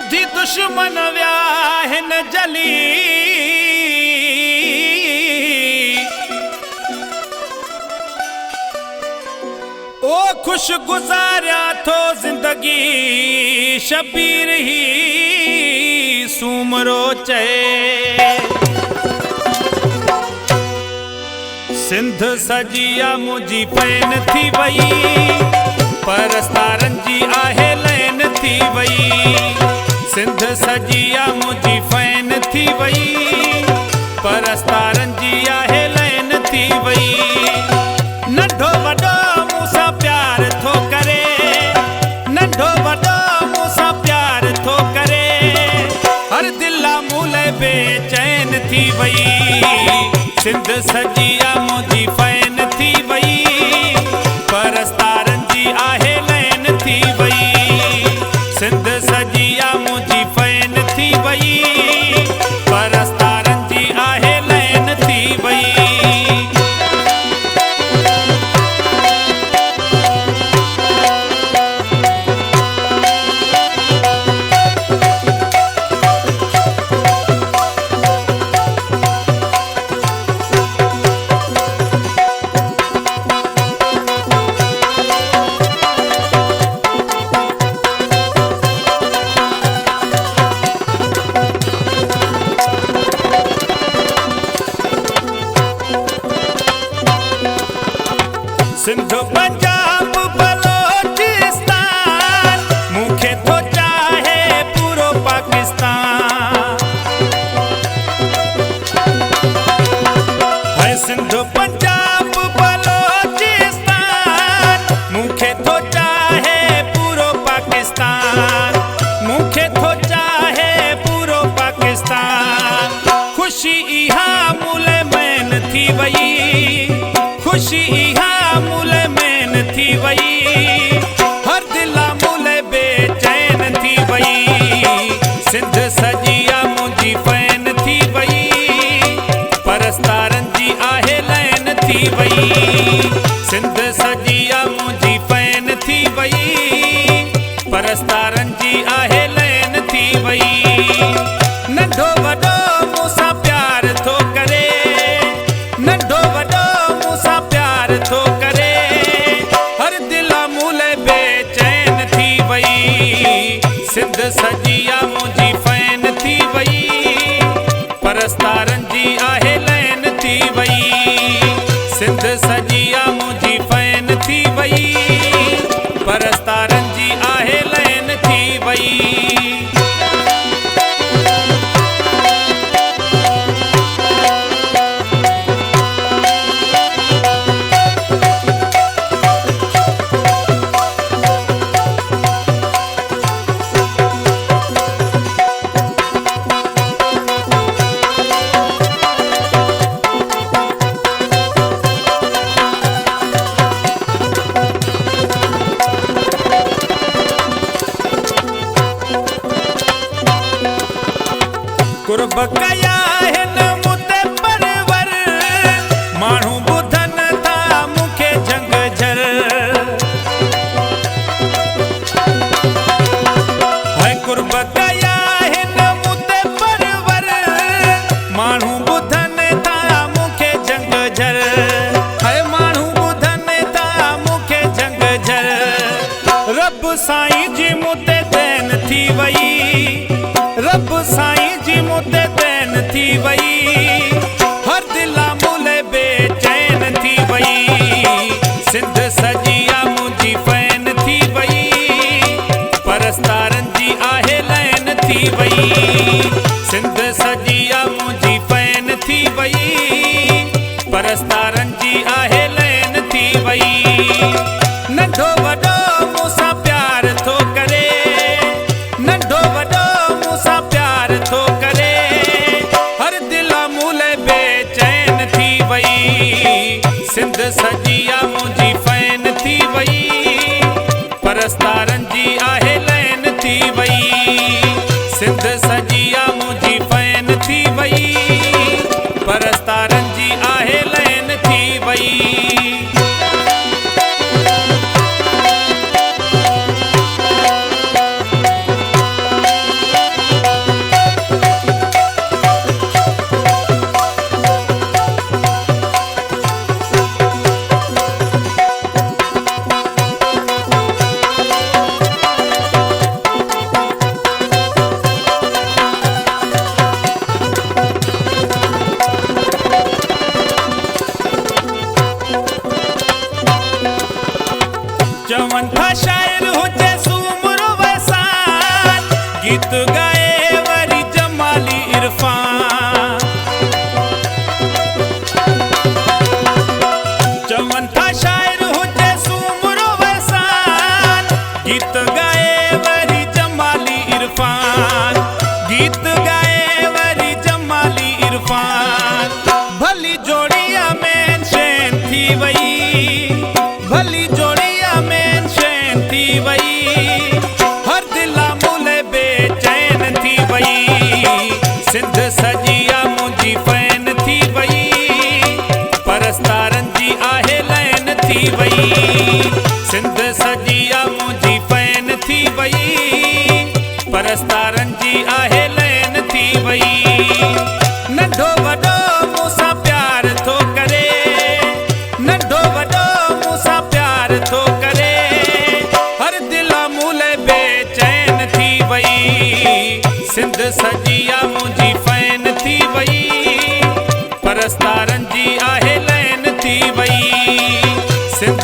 ॿुधी दुश्मन विया हिन जली ओ खुश गुज़ारिया थो ज़िंदगी शबीर ही सूमरो चए सिंध सजिया मुंहिंजी फैन थी वई परस्तारनि जी आहे लैन थी वई सिंध सजिया मुंहिंजी फैन थी वई परस्तारनि जी आहे लैन थी वई नंढो वॾो मूंसां प्यार थो करे नंढो वॾो मूंसां प्यार थो करे हर दिल मूले बेचैन थी वई सिंध सजिया मुंहिंजी फैन थी वई परस्तारनि जी आहे लैन थी वई सिंध सजिया मुंहिंजी फैन थी वई परस्तारनि जी आहे लैन थी वई सिंध पंजाब बलोचिस्तान मूंखे थो चाहे पूरो पाकिस्तान है सिंध पंजाब बलोचिस्तान मूंखे थो चाहे पूरो पाकिस्तान मूंखे थो चाहे पूरो पाकिस्तान खुशी इहा मुले मैन थी वई खुशी इहा मुले मैन थी वई हर दिल मुले बेचैन थी वई सिंध सजिया मुंहिंजी फैन थी वई परस्तारनि जी आहे लैन थी वई सिंध सजिया मुंहिंजी फैन थी वई परस्तारनि जी आहे लैन थी वई नंढो वॾो मूंसां प्यार थो करे नंढो वॾो मूंसां प्यार थो करे हर दिल मूले बेचैन थी वई सिंध सजिया मुंहिंजी फैन थी वई परस्तारनि जी आहे लैन थी वई सिंध सजिया मुंहिंजी फैन थी वई परस्तारनि जी आहे लैन थी वई कुर्ब कया हिन मुते परवर माण्हू ॿुधनि था मूंखे जंग झर है कुर्ब कया हिन मुते परवर माण्हू ॿुधनि था मूंखे जंग झर है माण्हू ॿुधनि था मूंखे जंग झर रब साईं जी मुते देन थी वई रब साईं जी मुते देन थी वई हर दिल मुले बेचैन थी वई सिंध सजिया मुंहिंजी फैन थी वई परस्तारनि जी आहे लैन थी वई सिंध सजिया मुंहिंजी फैन थी वई परस्तारनि जी आहे लैन थी वई नंढो वॾो मूंसां प्यार थो करे नंढो वॾो मूंसां प्यार थो करे हर दिल मूले बेचैन थी वई सिंध सजिया मुंहिंजी फैन थी वई परस्तारनि जी आहे लैन थी वई सिंध सजिया मुंहिंजी फैन थी वई परस्तारनि जी आहे लैन थी वई गीत गाए वरी जमाली इरफान। चवन था शायर हुजे सूमरो वसान, गीत गाए वरी जमाली इरफान, गीत गाए वरी जमाली इरफान। भली जोड़िया में शैन थी वई, भली जोड़िया में शैन थी वई, हर दिला मूले बेचैन थी वई। सिंध सजिया मुंहिंजी फैन थी वई, परस्तारन जी आहे लैन थी वई। सिंध सजिया मुंहिंजी फैन थी वई, परस्तारन जी आहे लैन थी वई। नंढो वॾो मूंसां प्यार थो करे, नंढो वॾो मूंसां प्यार थो करे, हर दिला मूले बेचैन थी वई। सिंध सजिया मुंहिंजी फैन थी वई, परस्तारन जी आहे लैन थी वई। सिंध